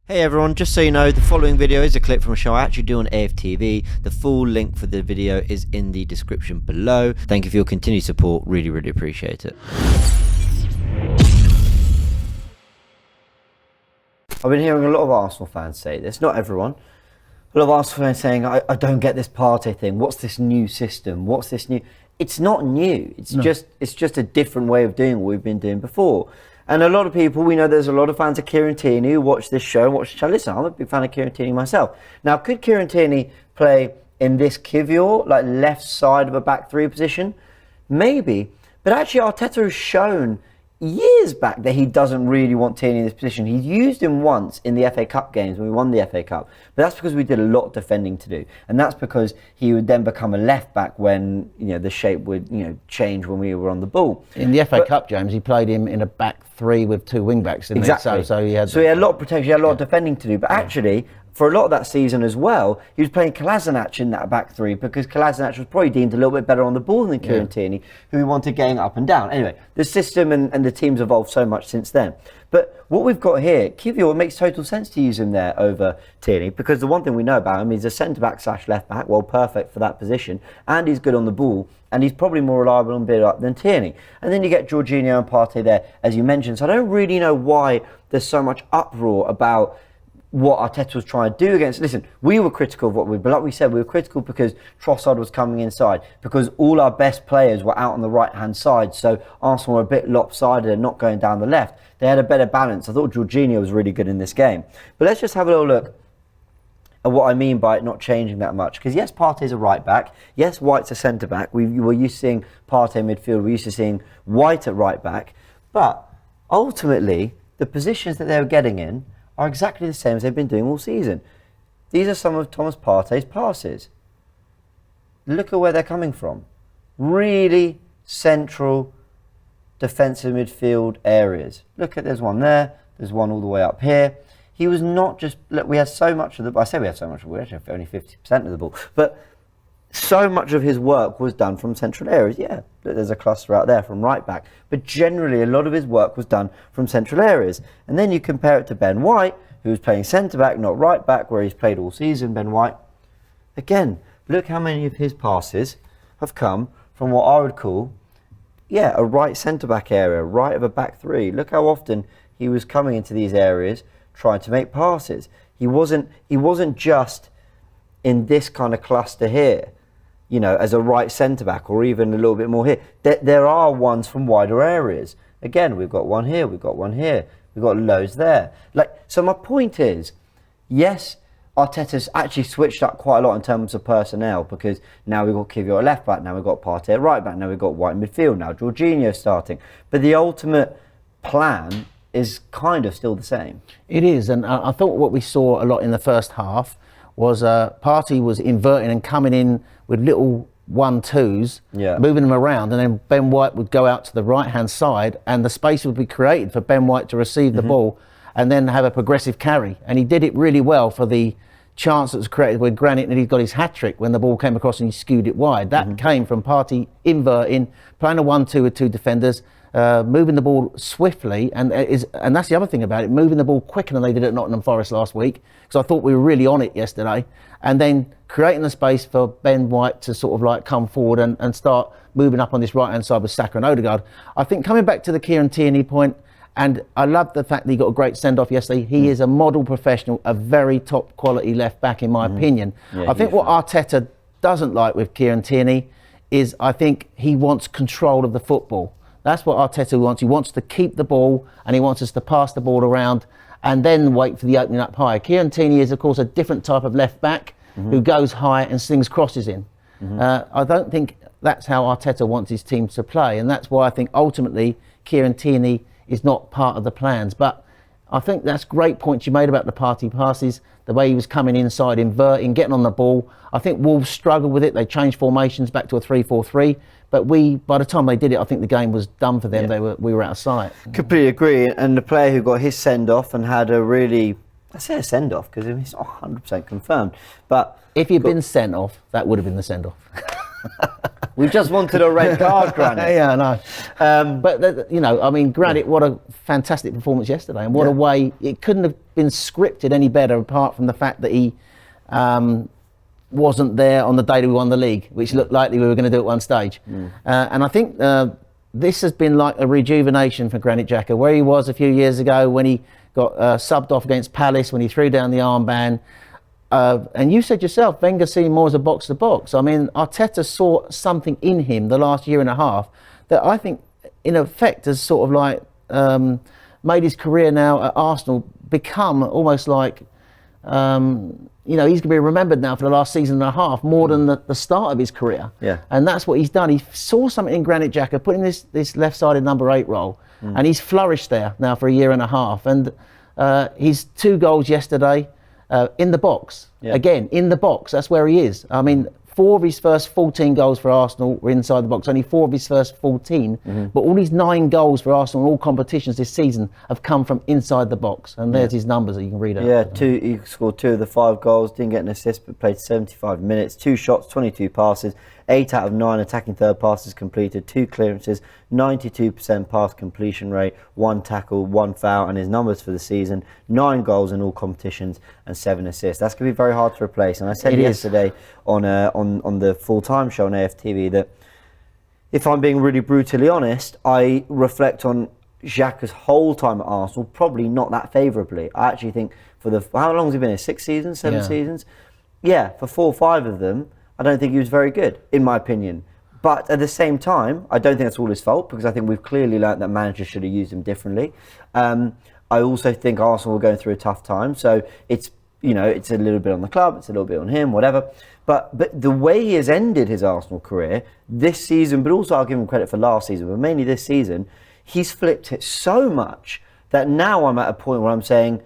Hey everyone, just so you know, the following video is a clip from a show I actually do on AFTV. The full link for the video is in the description below. Thank you for your continued support, really appreciate it. I've been hearing a lot of Arsenal fans say this, not everyone. A lot of Arsenal fans saying, I don't get this Partey thing, what's this new system, what's this new... It's not new, it's just a different way of doing what we've been doing before. And a lot of people, we know there's a lot of fans of Kieran Tierney who watch this show and watch the channel. Listen, I'm a big fan of Kieran Tierney myself. Now, could Kieran Tierney play in this Kivior, like left side of a back three position? Maybe. But actually, Arteta has shown years back that he doesn't really want Tierney in this position. He's used him once in the FA Cup games when we won the FA Cup. But that's because we did a lot of defending to do. And that's because he would then become a left back when, the shape would, change when we were on the ball. In the FA Cup, James, he played him in a back three with two wing backs. Exactly. So he had a lot of protection, he had a lot of defending to do. But actually, for a lot of that season as well, he was playing Kolasinac in that back three because Kolasinac was probably deemed a little bit better on the ball than Kieran Tierney, who he wanted getting up and down. Anyway, the system and the team's evolved so much since then. But what we've got here, Kivior, it makes total sense to use him there over Tierney because the one thing we know about him is a centre-back / left-back, well, perfect for that position, and he's good on the ball, and he's probably more reliable on build-up than Tierney. And then you get Jorginho and Partey there, as you mentioned. So I don't really know why there's so much uproar about what Arteta was trying to do against. Listen, we were critical of what but like we said, we were critical because Trossard was coming inside, because all our best players were out on the right-hand side, so Arsenal were a bit lopsided and not going down the left. They had a better balance. I thought Jorginho was really good in this game. But let's just have a little look at what I mean by it not changing that much. Because yes, Partey's a right back. Yes, White's a centre back. We were used to seeing Partey midfield. We're used to seeing White at right back. But ultimately, the positions that they were getting in are exactly the same as they've been doing all season. These are some of Thomas Partey's passes. Look at where they're coming from. Really central defensive midfield areas. Look at, there's one there, there's one all the way up here. He was not just, look, we had so much of the, I say we had so much, we actually have only 50% of the ball, but so much of his work was done from central areas. Yeah, there's a cluster out there from right back, but generally a lot of his work was done from central areas. And then you compare it to Ben White, who was playing centre back, not right back, where he's played all season. Ben White, again, look how many of his passes have come from what I would call, a right centre back area, right of a back three. Look how often he was coming into these areas trying to make passes. He wasn't just in this kind of cluster here, as a right centre-back, or even a little bit more here. There are ones from wider areas. Again, we've got one here, we've got one here, we've got loads there. So my point is, yes, Arteta's actually switched up quite a lot in terms of personnel, because now we've got Kivior at left back, now we've got Partey at right back, now we've got White in midfield, now Jorginho starting. But the ultimate plan is kind of still the same. It is, and I thought what we saw a lot in the first half was Partey was inverting and coming in with little 1-2s, moving them around, and then Ben White would go out to the right-hand side, and the space would be created for Ben White to receive the ball and then have a progressive carry. And he did it really well for the chance that was created with Granit, and he got his hat-trick when the ball came across and he skewed it wide. That came from Partey inverting, playing a 1-2 with two defenders, moving the ball swiftly, and that's the other thing about it, moving the ball quicker than they did at Nottingham Forest last week, because I thought we were really on it yesterday, and then creating the space for Ben White to sort of come forward and start moving up on this right-hand side with Saka and Odegaard. I think coming back to the Kieran Tierney point, and I love the fact that he got a great send-off yesterday. He is a model professional, a very top quality left back in my opinion. I think what Arteta doesn't like with Kieran Tierney is, I think he wants control of the football. That's what Arteta wants. He wants to keep the ball, and he wants us to pass the ball around and then wait for the opening up high. Kieran Tierney is, of course, a different type of left back who goes high and slings crosses in. I don't think that's how Arteta wants his team to play, and that's why I think ultimately Kieran Tierney is not part of the plans. But I think that's great points you made about the Partey passes, the way he was coming inside, inverting, getting on the ball. I think Wolves struggled with it. They changed formations back to a 3-4-3. But by the time they did it, I think the game was done for them. We were out of sight. Completely agree. And the player who got his send-off and had a really, I say a send-off because it's not 100% confirmed. But if he'd been sent off, that would have been the send-off. We just wanted a red card, Granit. Yeah, I know. But, you know, I mean, Granit, what a fantastic performance yesterday. And what a way, it couldn't have been scripted any better apart from the fact that he wasn't there on the day that we won the league, which looked likely we were going to do at one stage. And I think this has been like a rejuvenation for Granit Xhaka, where he was a few years ago when he got subbed off against Palace, when he threw down the armband. And you said yourself, Wenger seen more as a box-to-box. I mean, Arteta saw something in him the last year and a half that I think, in effect, has sort of like made his career now at Arsenal become almost like, you know, he's going to be remembered now for the last season and a half more than the start of his career. Yeah. And that's what he's done. He saw something in Granit Xhaka, put him in this left-sided number 8 role, and he's flourished there now for a year and a half. And his 2 goals yesterday, in the box. Again, in the box, that's where he is. I mean, 4 of his first 14 goals for Arsenal were inside the box, only 4 of his first 14. But all these 9 goals for Arsenal in all competitions this season have come from inside the box. And there's his numbers that you can read out. Yeah, he scored 2 of the 5 goals, didn't get an assist, but played 75 minutes, 2 shots, 22 passes, 8 out of 9 attacking third passes completed, 2 clearances, 92% pass completion rate, 1 tackle, 1 foul, and his numbers for the season, 9 goals in all competitions and 7 assists. That's going to be very hard to replace. And I said yesterday on the full-time show on AFTV that if I'm being really brutally honest, I reflect on Xhaka's whole time at Arsenal probably not that favourably. I actually think how long has he been here? 6 seasons, 7 seasons? Yeah, for 4 or 5 of them, I don't think he was very good, in my opinion. But at the same time, I don't think that's all his fault, because I think we've clearly learnt that managers should have used him differently. I also think Arsenal were going through a tough time, so it's a little bit on the club, it's a little bit on him, whatever. But the way he has ended his Arsenal career this season, but also I'll give him credit for last season, but mainly this season, he's flipped it so much that now I'm at a point where I'm saying,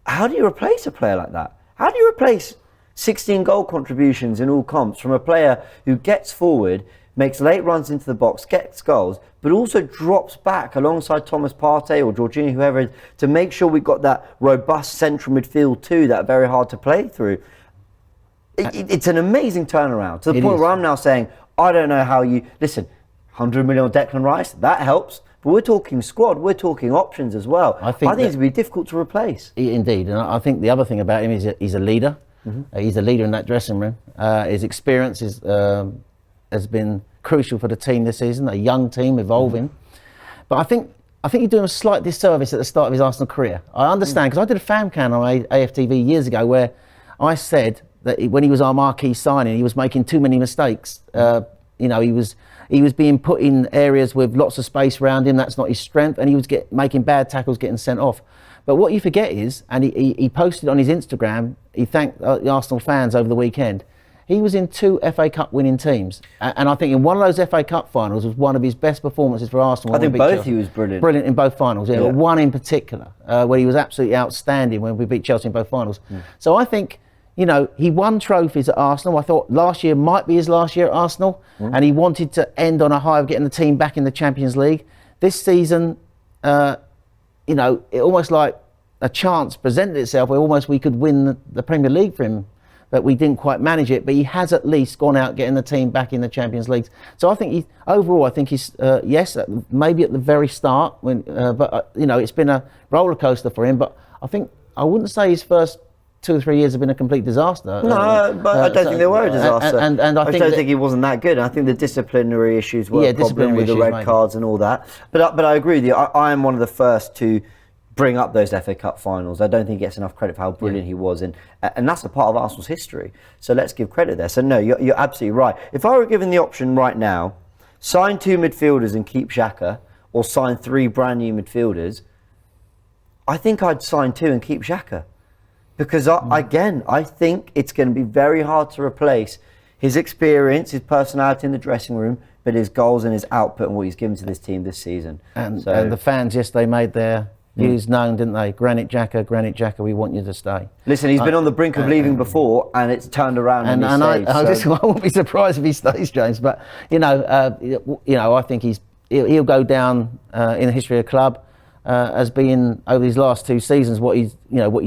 how do you replace a player like that? How do you replace 16 goal contributions in all comps from a player who gets forward, makes late runs into the box, gets goals, but also drops back alongside Thomas Partey or Jorginho, whoever it is, to make sure we've got that robust central midfield too, that are very hard to play through. It's an amazing turnaround to the point where I'm now saying, I don't know how you... Listen, 100 million on Declan Rice, that helps. But we're talking squad, we're talking options as well. I think it's going to be difficult to replace. Indeed. And I think the other thing about him is he's a leader. He's a leader in that dressing room. His experience has been crucial for the team this season, a young team evolving. But I think you're doing a slight disservice at the start of his Arsenal career. I understand, because I did a fan can on AFTV years ago where I said that when he was our marquee signing, he was making too many mistakes. You know, he was being put in areas with lots of space around him. That's not his strength, and he was making bad tackles, getting sent off. But what you forget is, and he posted on his Instagram, he thanked the Arsenal fans over the weekend. He was in 2 FA Cup winning teams. And I think in one of those FA Cup finals was one of his best performances for Arsenal. I think both he was brilliant. Brilliant in both finals, yeah. But one in particular, where he was absolutely outstanding when we beat Chelsea in both finals. So I think, you know, he won trophies at Arsenal. I thought last year might be his last year at Arsenal. And he wanted to end on a high of getting the team back in the Champions League. This season, you know, it almost like a chance presented itself where almost we could win the Premier League for him, but we didn't quite manage it. But he has at least gone out getting the team back in the Champions League. So I think he's yes, maybe at the very start, but you know, it's been a roller coaster for him. But I wouldn't say his first 2 or 3 years have been a complete disaster. No, but I don't think they were a disaster. And I don't think he wasn't that good. I think the disciplinary issues were a problem with the red cards and all that. But I agree with you. I am one of the first to bring up those FA Cup finals. I don't think he gets enough credit for how brilliant he was, and that's a part of Arsenal's history. So let's give credit there. So no, you're absolutely right. If I were given the option right now, sign 2 midfielders and keep Xhaka, or sign 3 brand new midfielders, I think I'd sign 2 and keep Xhaka. Because I think it's going to be very hard to replace his experience, his personality in the dressing room, but his goals and his output and what he's given to this team this season. And the fans, yes, they made their views known, didn't they? Granit Xhaka, we want you to stay. Listen, he's been on the brink of leaving before, and it's turned around. And I won't be surprised if he stays, James. But you know, I think he'll go down in the history of the club as being, over these last 2 seasons, what he's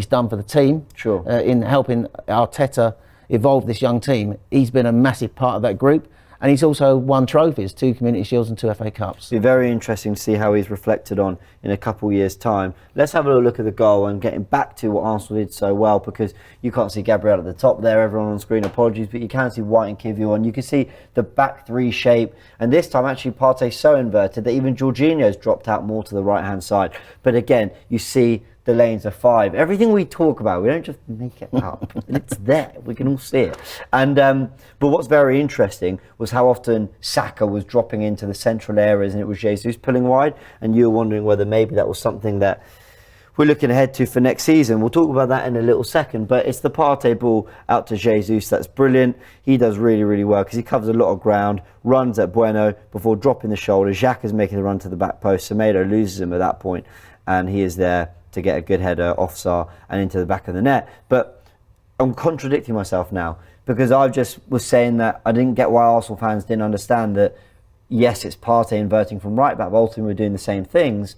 done for the team. Sure. In helping Arteta evolve this young team. He's been a massive part of that group, and he's also won trophies, 2 Community Shields and 2 FA Cups. It'll be very interesting to see how he's reflected on in a couple of years' time. Let's have a little look at the goal and getting back to what Arsenal did so well, because you can't see Gabriel at the top there, everyone on screen, apologies, but you can see White and Kivior on. You can see the back three shape, and this time actually Partey's so inverted that even Jorginho's dropped out more to the right-hand side. But again, you see the lanes are 5. Everything we talk about, we don't just make it up. It's there. We can all see it. And but what's very interesting was how often Saka was dropping into the central areas and it was Jesus pulling wide. And you were wondering whether maybe that was something that we're looking ahead to for next season. We'll talk about that in a little second. But it's the Partey ball out to Jesus. That's brilliant. He does really, really well because he covers a lot of ground, runs at Bueno before dropping the shoulder. Xhaka's making the run to the back post. Semedo loses him at that point, and he is there to get a good header off Sarr and into the back of the net. But I'm contradicting myself now, because I just was saying that I didn't get why Arsenal fans didn't understand that, yes, it's Partey inverting from right back, but ultimately we're doing the same things.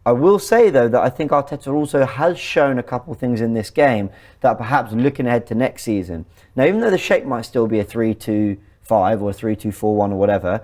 I will say, though, that I think Arteta also has shown a couple of things in this game that perhaps looking ahead to next season. Now, even though the shape might still be a 3-2-5 or a 3-2-4-1 or whatever,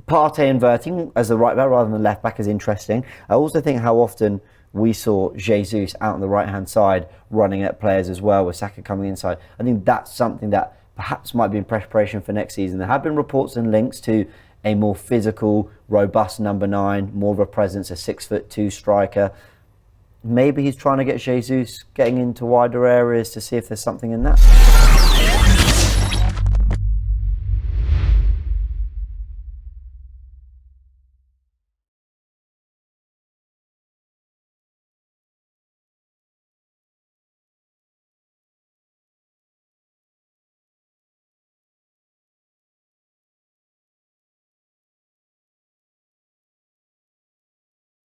Partey inverting as the right back rather than the left back is interesting. I also think how often we saw Jesus out on the right-hand side running at players as well, with Saka coming inside. I think that's something that perhaps might be in preparation for next season. There have been reports and links to a more physical, robust number 9, more of a presence, a 6'2" striker. Maybe he's trying to get Jesus getting into wider areas to see if there's something in that.